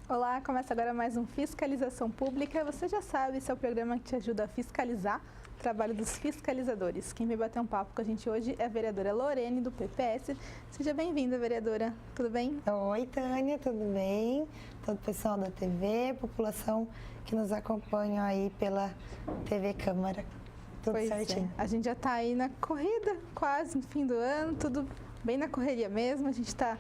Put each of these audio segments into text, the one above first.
Olá, começa agora mais um Fiscalização Pública. Você já sabe, esse é o programa que te ajuda a fiscalizar o trabalho dos fiscalizadores. Quem vem bater um papo com a gente hoje é a vereadora Lorene, do PPS. Seja bem-vinda, vereadora. Tudo bem? Oi, Tânia, tudo bem? Todo o pessoal da TV, população que nos acompanha aí pela TV Câmara. Tudo certinho. A gente já está aí na corrida, quase no fim do ano, tudo bem na correria mesmo. A gente está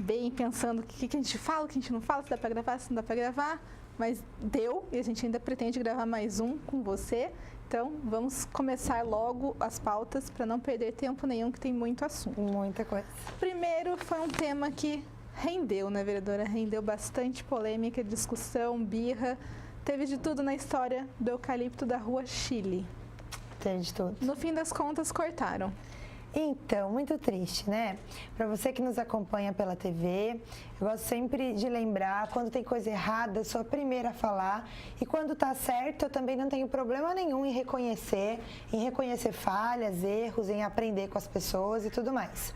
bem pensando o que a gente fala, o que a gente não fala, se dá para gravar, se não dá para gravar, mas deu e a gente ainda pretende gravar mais um com você. Então, vamos começar logo as pautas para não perder tempo nenhum, que tem muito assunto. Muita coisa. Primeiro, foi um tema que rendeu, né, vereadora? Rendeu bastante polêmica, discussão, birra. Teve de tudo na história do eucalipto da Rua Chile. Teve de tudo. No fim das contas, cortaram. Então, muito triste, né? Para você que nos acompanha pela TV, eu gosto sempre de lembrar, quando tem coisa errada, eu sou a primeira a falar. E quando tá certo, eu também não tenho problema nenhum em reconhecer falhas, erros, em aprender com as pessoas e tudo mais.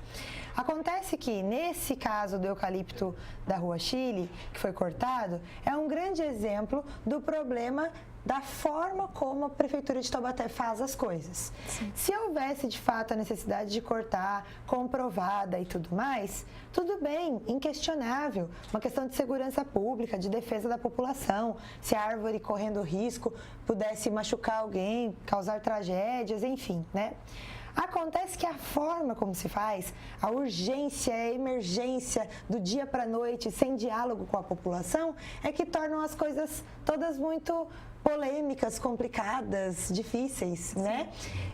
Acontece que, nesse caso do eucalipto da Rua Chile, que foi cortado, é um grande exemplo do problema da forma como a Prefeitura de Taubaté faz as coisas. Sim. Se houvesse, de fato, a necessidade de cortar, comprovada e tudo mais, tudo bem, inquestionável, uma questão de segurança pública, de defesa da população, se a árvore correndo risco pudesse machucar alguém, causar tragédias, enfim, né? Acontece que a forma como se faz, a urgência, a emergência do dia para a noite, sem diálogo com a população, é que tornam as coisas todas muito polêmicas, complicadas, difíceis, né?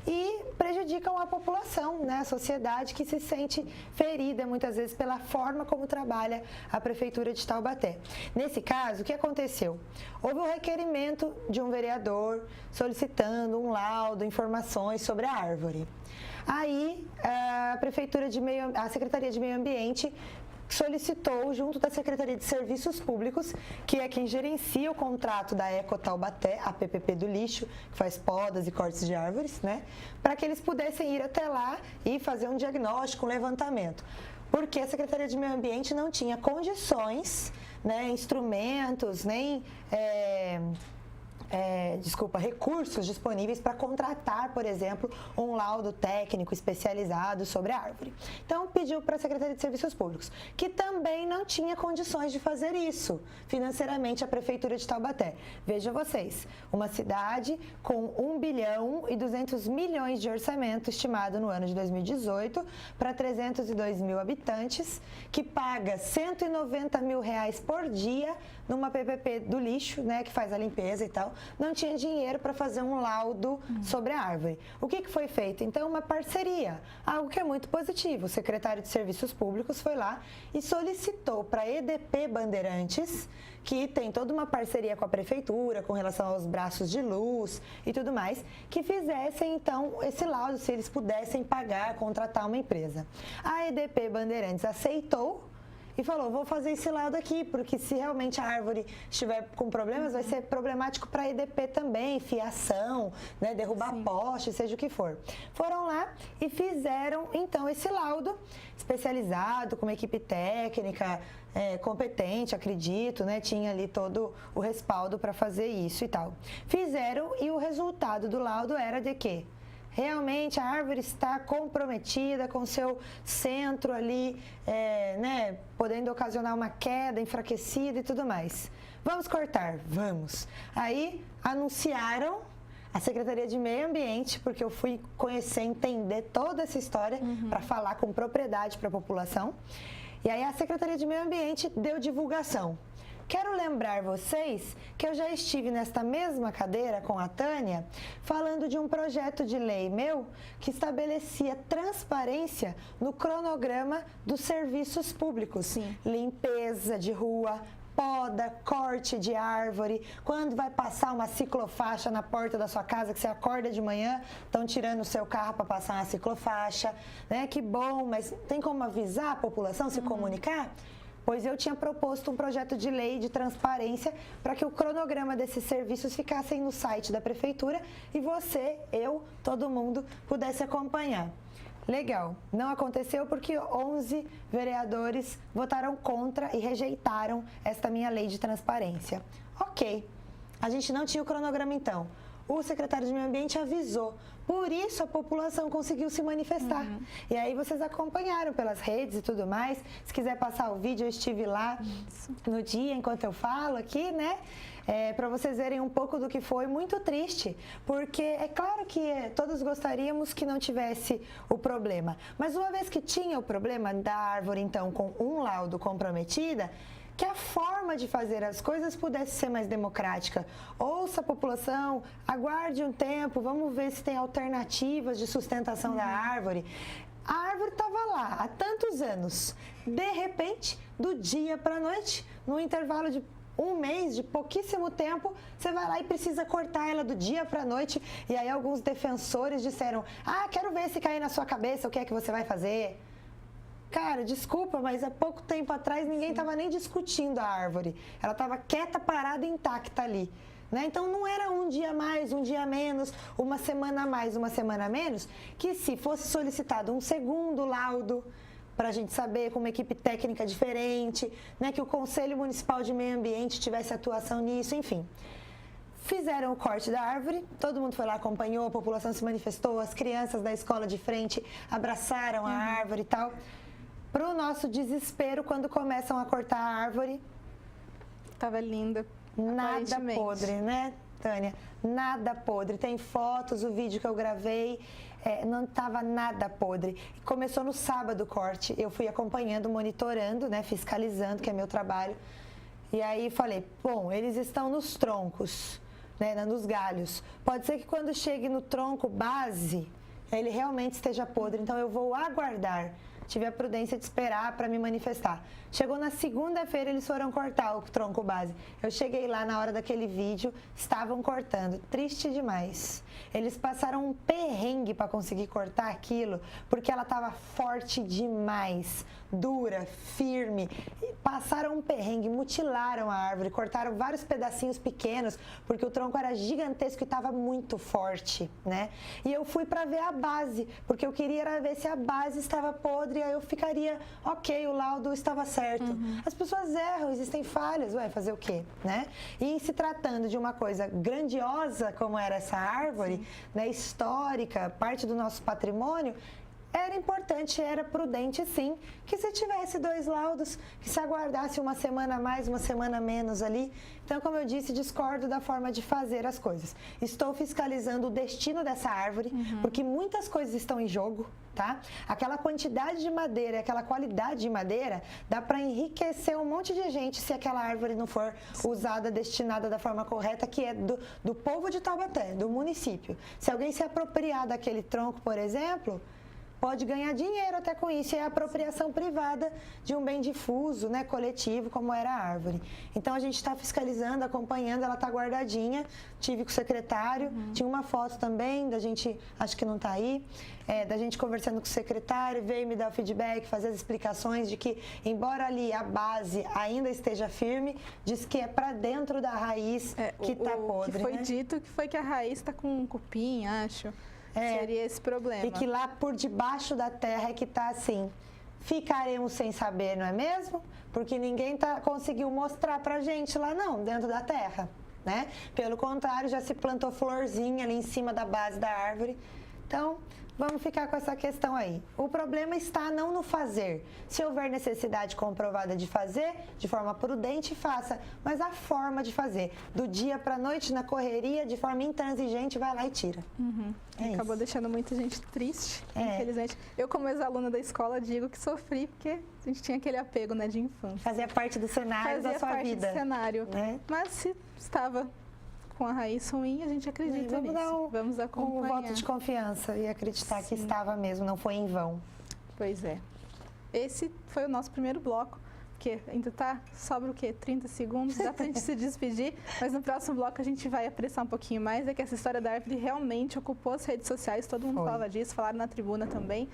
E prejudicam a população, né? A sociedade que se sente ferida muitas vezes pela forma como trabalha a Prefeitura de Taubaté. Nesse caso, o que aconteceu? Houve um requerimento de um vereador solicitando um laudo, informações sobre a árvore. Aí, a Secretaria de Meio Ambiente solicitou, junto da Secretaria de Serviços Públicos, que é quem gerencia o contrato da Eco Taubaté, a PPP do lixo, que faz podas e cortes de árvores, né, para que eles pudessem ir até lá e fazer um diagnóstico, um levantamento. Porque a Secretaria de Meio Ambiente não tinha condições, né, instrumentos, nem recursos disponíveis para contratar, por exemplo, um laudo técnico especializado sobre a árvore. Então, pediu para a Secretaria de Serviços Públicos, que também não tinha condições de fazer isso financeiramente, a Prefeitura de Taubaté. Vejam vocês, uma cidade com 1 bilhão e 200 milhões de orçamento estimado no ano de 2018 para 302 mil habitantes, que paga R$190 mil por dia numa PPP do lixo, né, que faz a limpeza e tal, não tinha dinheiro para fazer um laudo sobre a árvore. O que foi feito? Então, uma parceria, algo que é muito positivo. O secretário de Serviços Públicos foi lá e solicitou para a EDP Bandeirantes, que tem toda uma parceria com a Prefeitura, com relação aos braços de luz e tudo mais, que fizessem, então, esse laudo, se eles pudessem pagar, contratar uma empresa. A EDP Bandeirantes aceitou e falou, vou fazer esse laudo aqui, porque se realmente a árvore estiver com problemas, vai ser problemático para a EDP também, fiação, né, derrubar poste, seja o que for. Foram lá e fizeram, então, esse laudo especializado, com uma equipe técnica competente, acredito, né, tinha ali todo o respaldo para fazer isso e tal. Fizeram e o resultado do laudo era de quê? Realmente a árvore está comprometida com seu centro ali, né, podendo ocasionar uma queda, enfraquecida e tudo mais. Vamos cortar? Vamos. Aí anunciaram a Secretaria de Meio Ambiente, porque eu fui conhecer, entender toda essa história para falar com propriedade para a população. E aí a Secretaria de Meio Ambiente deu divulgação. Quero lembrar vocês que eu já estive nesta mesma cadeira com a Tânia, falando de um projeto de lei meu que estabelecia transparência no cronograma dos serviços públicos. Sim. Limpeza de rua, poda, corte de árvore, quando vai passar uma ciclofaixa na porta da sua casa, que você acorda de manhã, estão tirando o seu carro para passar uma ciclofaixa, né? Que bom, mas tem como avisar a população, se comunicar? Pois eu tinha proposto um projeto de lei de transparência para que o cronograma desses serviços ficassem no site da Prefeitura e você, eu, todo mundo pudesse acompanhar. Legal. Não aconteceu porque 11 vereadores votaram contra e rejeitaram esta minha lei de transparência. Ok. A gente não tinha o cronograma então. O secretário de Meio Ambiente avisou. Por isso a população conseguiu se manifestar. E aí vocês acompanharam pelas redes e tudo mais. Se quiser passar o vídeo, eu estive lá no dia enquanto eu falo aqui, né? Para vocês verem um pouco do que foi muito triste. Porque é claro que todos gostaríamos que não tivesse o problema. Mas uma vez que tinha o problema da árvore, então, com um laudo comprometida, que a forma de fazer as coisas pudesse ser mais democrática. Ouça a população, aguarde um tempo, vamos ver se tem alternativas de sustentação da árvore. A árvore estava lá há tantos anos. De repente, do dia para a noite, num intervalo de um mês, de pouquíssimo tempo, você vai lá e precisa cortar ela do dia para a noite. E aí alguns defensores disseram, quero ver se cair na sua cabeça, o que é que você vai fazer? Cara, desculpa, mas há pouco tempo atrás ninguém estava nem discutindo a árvore. Ela estava quieta, parada, intacta ali. Né? Então não era um dia mais, um dia menos, uma semana mais, uma semana menos, que se fosse solicitado um segundo laudo para a gente saber, com uma equipe técnica diferente, né? Que o Conselho Municipal de Meio Ambiente tivesse atuação nisso, enfim. Fizeram o corte da árvore, todo mundo foi lá, acompanhou, a população se manifestou, as crianças da escola de frente abraçaram a árvore e tal. Para o nosso desespero, quando começam a cortar a árvore... Tava linda. Nada podre, né, Tânia? Nada podre. Tem fotos, o vídeo que eu gravei, não estava nada podre. Começou no sábado o corte, eu fui acompanhando, monitorando, né, fiscalizando, que é meu trabalho. E aí falei, bom, eles estão nos troncos, né, nos galhos. Pode ser que quando chegue no tronco base, ele realmente esteja podre, então eu vou aguardar. Tive a prudência de esperar para me manifestar. Chegou na segunda-feira, eles foram cortar o tronco base. Eu cheguei lá na hora daquele vídeo, estavam cortando. Triste demais. Eles passaram um perrengue para conseguir cortar aquilo, porque ela estava forte demais, dura, firme. Passaram um perrengue, mutilaram a árvore, cortaram vários pedacinhos pequenos, porque o tronco era gigantesco e estava muito forte, né? E eu fui para ver a base, porque eu queria era ver se a base estava podre, aí eu ficaria, ok, o laudo estava certo. As pessoas erram, existem falhas, fazer o quê, né? E em se tratando de uma coisa grandiosa como era essa árvore, né, histórica, parte do nosso patrimônio, era importante, era prudente sim, que se tivesse 2 laudos, que se aguardasse uma semana a mais, uma semana a menos ali. Então, como eu disse, discordo da forma de fazer as coisas. Estou fiscalizando o destino dessa árvore, porque muitas coisas estão em jogo, tá? Aquela quantidade de madeira, aquela qualidade de madeira, dá para enriquecer um monte de gente se aquela árvore não for usada, destinada da forma correta, que é do povo de Taubaté, do município. Se alguém se apropriar daquele tronco, por exemplo, pode ganhar dinheiro até com isso, é a apropriação privada de um bem difuso, né, coletivo, como era a árvore. Então, a gente está fiscalizando, acompanhando, ela está guardadinha, tive com o secretário, tinha uma foto também da gente, acho que não está aí, da gente conversando com o secretário, veio me dar o feedback, fazer as explicações de que, embora ali a base ainda esteja firme, diz que é para dentro da raiz que está podre. Que foi né? dito que foi que a raiz está com um cupim, acho. Seria esse problema. E que lá por debaixo da terra é que está assim. Ficaremos sem saber, não é mesmo? Porque ninguém conseguiu mostrar pra gente lá não, dentro da terra, né? Pelo contrário, já se plantou florzinha ali em cima da base da árvore. Então, vamos ficar com essa questão aí. O problema está não no fazer. Se houver necessidade comprovada de fazer, de forma prudente, faça. Mas a forma de fazer, do dia para a noite, na correria, de forma intransigente, vai lá e tira. Acabou deixando muita gente triste, infelizmente. Eu, como ex-aluna da escola, digo que sofri, porque a gente tinha aquele apego, né, de infância. Fazia parte do cenário da sua vida. Fazia parte do cenário. Né? Mas se estava com a raiz ruim, a gente acredita nisso. Vamos acompanhar. Um voto de confiança e acreditar que estava mesmo, não foi em vão. Pois é. Esse foi o nosso primeiro bloco, que ainda sobra o quê? 30 segundos, dá pra gente se despedir, mas no próximo bloco a gente vai apressar um pouquinho mais, que essa história da árvore realmente ocupou as redes sociais, todo mundo falava disso, falaram na tribuna também,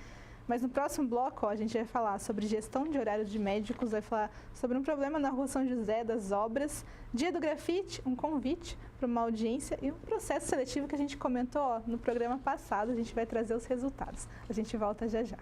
Mas no próximo bloco, ó, a gente vai falar sobre gestão de horário de médicos, vai falar sobre um problema na Rua São José das Obras, dia do grafite, um convite para uma audiência e um processo seletivo que a gente comentou, ó, no programa passado. A gente vai trazer os resultados. A gente volta já já.